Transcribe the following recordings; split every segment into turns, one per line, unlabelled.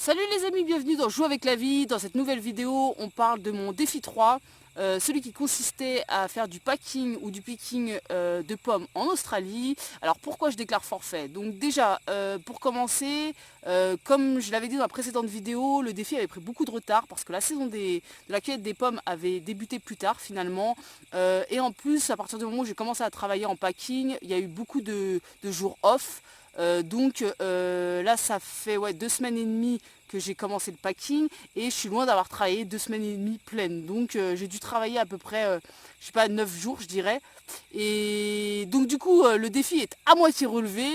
Salut les amis, bienvenue dans Jouer avec la vie. Dans cette nouvelle vidéo, on parle de mon défi 3, celui qui consistait à faire du packing ou du picking de pommes en Australie. Alors pourquoi je déclare forfait? Donc déjà, pour commencer, comme je l'avais dit dans la précédente vidéo, le défi avait pris beaucoup de retard parce que la saison de la cueillette des pommes avait débuté plus tard finalement. Et en plus, à partir du moment où j'ai commencé à travailler en packing, il y a eu beaucoup de jours off. Là ça fait 2 semaines et demie que j'ai commencé le packing et je suis loin d'avoir travaillé 2 semaines et demie pleines. Donc j'ai dû travailler à peu près, je sais pas, 9 jours je dirais. Et donc du coup le défi est à moitié relevé.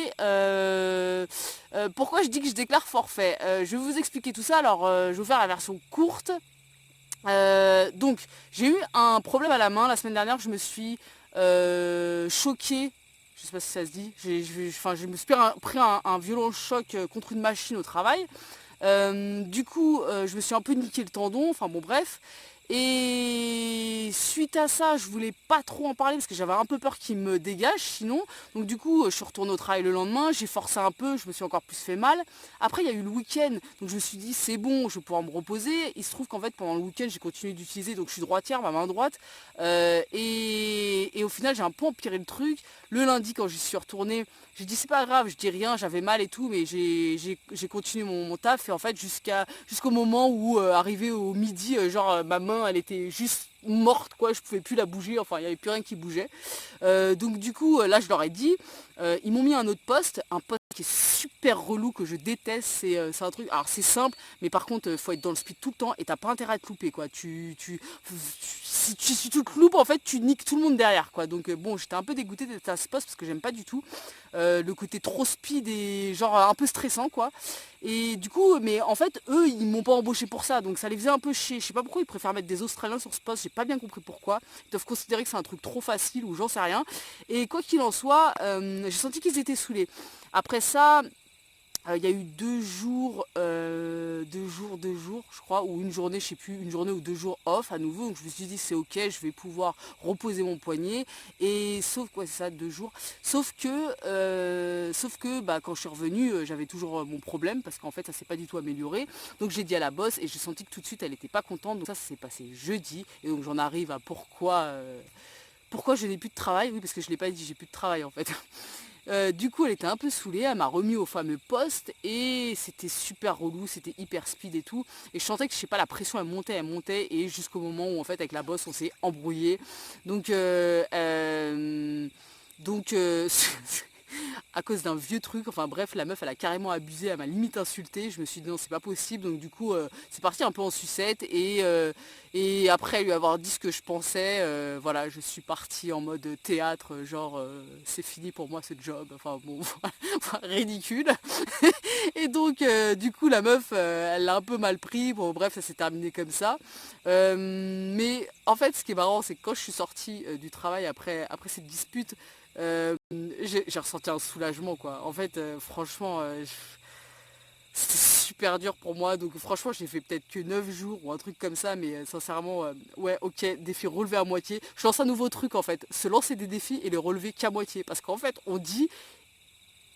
Pourquoi je dis que je déclare forfait? Je vais vous expliquer tout ça. Alors je vais vous faire la version courte. Donc j'ai eu un problème à la main la semaine dernière. Je me suis choquée. Je sais pas si ça se dit. Je me suis pris un violent choc contre une machine au travail. Je me suis un peu niqué le tendon, enfin bon bref. Et suite à ça, je voulais pas trop en parler parce que j'avais un peu peur qu'il me dégage sinon. Donc du coup, je suis retournée au travail le lendemain, j'ai forcé un peu, je me suis encore plus fait mal. Après, il y a eu le week-end, donc je me suis dit c'est bon, je vais pouvoir me reposer. Il se trouve qu'en fait, pendant le week-end, j'ai continué d'utiliser, donc je suis droitière, ma main droite. Et au final, j'ai un peu empiré le truc. Le lundi, quand j'y suis retournée, j'ai dit c'est pas grave, je dis rien, j'avais mal et tout, mais j'ai continué mon taf et en fait jusqu'au moment où arrivé au midi, ma main elle était juste morte quoi, je pouvais plus la bouger, enfin il n'y avait plus rien qui bougeait. Donc du coup là je leur ai dit, ils m'ont mis un poste qui est super relou que je déteste, c'est un truc, alors c'est simple, mais par contre faut être dans le speed tout le temps et t'as pas intérêt à te louper quoi, si tu te loupes en fait tu niques tout le monde derrière quoi, donc bon j'étais un peu dégoûtée d'être à ce poste parce que j'aime pas du tout le côté trop speed et genre un peu stressant quoi. Et du coup, mais en fait, eux, ils m'ont pas embauché pour ça, donc ça les faisait un peu chier. Je sais pas pourquoi ils préfèrent mettre des Australiens sur ce poste, j'ai pas bien compris pourquoi. Ils doivent considérer que c'est un truc trop facile ou j'en sais rien. Et quoi qu'il en soit, j'ai senti qu'ils étaient saoulés. Après ça, il y a eu 2 jours, 2 jours, je crois, ou une journée, je sais plus, une journée ou 2 jours off à nouveau. Donc je me suis dit c'est ok, je vais pouvoir reposer mon poignet. Et sauf quoi, c'est ça, 2 jours. Sauf que bah, quand je suis revenue, j'avais toujours mon problème parce qu'en fait ça s'est pas du tout amélioré. Donc j'ai dit à la boss et j'ai senti que tout de suite elle était pas contente. Donc ça s'est passé jeudi. Et donc j'en arrive à pourquoi je n'ai plus de travail. Oui, parce que je l'ai pas dit, j'ai plus de travail en fait. Du coup, elle était un peu saoulée, elle m'a remis au fameux poste et c'était super relou, c'était hyper speed et tout. Et je sentais que, je sais pas, la pression elle montait et jusqu'au moment où en fait avec la boss on s'est embrouillé. Donc, euh, euh, donc, à cause d'un vieux truc, enfin bref, la meuf elle a carrément abusé, elle m'a limite insulté, je me suis dit non c'est pas possible, donc du coup c'est parti un peu en sucette et après lui avoir dit ce que je pensais, voilà, je suis partie en mode théâtre, c'est fini pour moi ce job, enfin bon, enfin, ridicule. Et donc du coup la meuf elle l'a un peu mal pris, bon bref ça s'est terminé comme ça. Mais en fait ce qui est marrant c'est que quand je suis sortie du travail après cette dispute, j'ai ressenti un soulagement quoi. En fait, franchement, c'était super dur pour moi. Donc franchement, j'ai fait peut-être que 9 jours ou un truc comme ça. Mais sincèrement, ouais, ok, défi relevé à moitié. Je lance un nouveau truc en fait. Se lancer des défis et les relever qu'à moitié. Parce qu'en fait, on dit,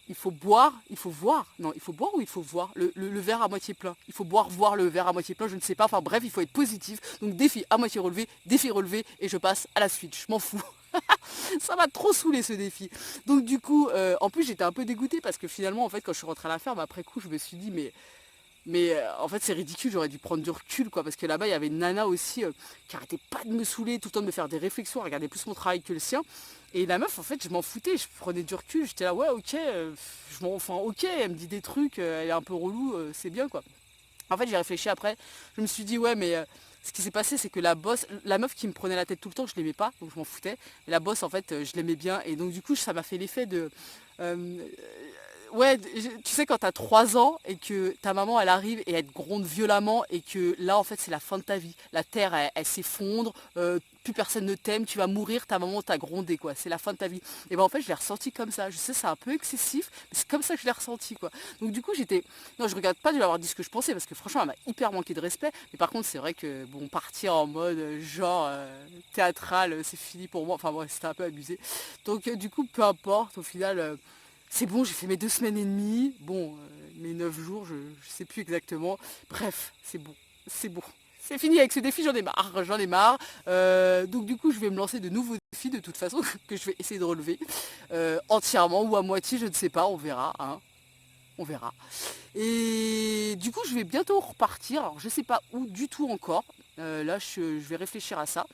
il faut boire, il faut voir. Non, il faut boire ou il faut voir le verre à moitié plein. Il faut boire, voir le verre à moitié plein, je ne sais pas. Enfin bref, il faut être positif. Donc défi à moitié relevé, défi relevé. Et je passe à la suite. Je m'en fous. Ça m'a trop saoulé ce défi. Donc du coup, en plus j'étais un peu dégoûtée parce que finalement en fait quand je suis rentrée à la ferme après coup je me suis dit mais en fait c'est ridicule, j'aurais dû prendre du recul quoi parce que là-bas il y avait une nana aussi qui arrêtait pas de me saouler, tout le temps de me faire des réflexions, à regarder plus mon travail que le sien. Et la meuf en fait je m'en foutais, je prenais du recul, j'étais là ouais ok, enfin ok, elle me dit des trucs, elle est un peu relou, c'est bien quoi. En fait, j'ai réfléchi après. Je me suis dit, ouais, mais ce qui s'est passé, c'est que la meuf qui me prenait la tête tout le temps, je l'aimais pas, donc je m'en foutais. Et la boss, en fait, je l'aimais bien. Et donc, du coup, ça m'a fait l'effet de. euh, ouais, tu sais, quand t'as 3 ans et que ta maman, elle arrive et elle te gronde violemment et que là, en fait, c'est la fin de ta vie. La terre, elle s'effondre, plus personne ne t'aime, tu vas mourir, ta maman t'a grondé, quoi. C'est la fin de ta vie. Et ben, en fait, je l'ai ressenti comme ça. Je sais, c'est un peu excessif, mais c'est comme ça que je l'ai ressenti, quoi. Donc, du coup, j'étais. Non, je regarde pas de lui avoir dit ce que je pensais parce que franchement, elle m'a hyper manqué de respect. Mais par contre, c'est vrai que, bon, partir en mode théâtral, c'est fini pour moi. Enfin, bref, c'était un peu abusé. Donc, du coup, peu importe, au final. C'est bon, j'ai fait mes 2 semaines et demie. Bon, mes 9 jours, je sais plus exactement. Bref, c'est bon. C'est bon. C'est fini avec ce défi, j'en ai marre. J'en ai marre. Donc du coup, je vais me lancer de nouveaux défis de toute façon que je vais essayer de relever. Entièrement ou à moitié, je ne sais pas, on verra. Hein. On verra. Et du coup, je vais bientôt repartir. Alors, je ne sais pas où du tout encore. Là, je vais réfléchir à ça.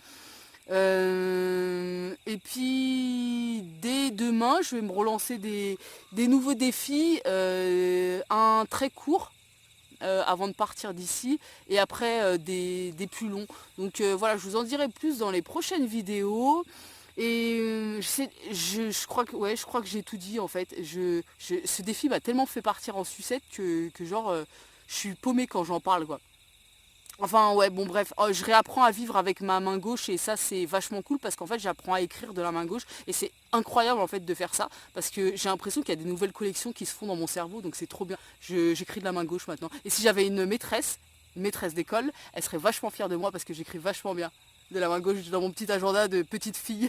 Et puis dès demain, je vais me relancer des nouveaux défis, un très court avant de partir d'ici et après des plus longs. Donc voilà, je vous en dirai plus dans les prochaines vidéos. Et je crois que ouais, je crois que j'ai tout dit en fait. Ce défi m'a tellement fait partir en sucette que genre je suis paumée quand j'en parle quoi. Enfin ouais bon bref, je réapprends à vivre avec ma main gauche et ça c'est vachement cool parce qu'en fait j'apprends à écrire de la main gauche et c'est incroyable en fait de faire ça parce que j'ai l'impression qu'il y a des nouvelles collections qui se font dans mon cerveau donc c'est trop bien. J'écris de la main gauche maintenant. Et si j'avais une maîtresse d'école, elle serait vachement fière de moi parce que j'écris vachement bien de la main gauche dans mon petit agenda de petite fille.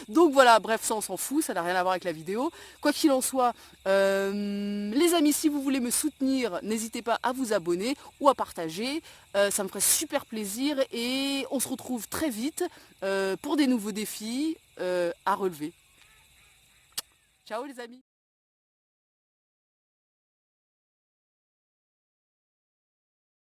Donc voilà, bref, ça on s'en fout, ça n'a rien à voir avec la vidéo. Quoi qu'il en soit, les amis, si vous voulez me soutenir, n'hésitez pas à vous abonner ou à partager. Ça me ferait super plaisir et on se retrouve très vite pour des nouveaux défis à relever. Ciao les amis!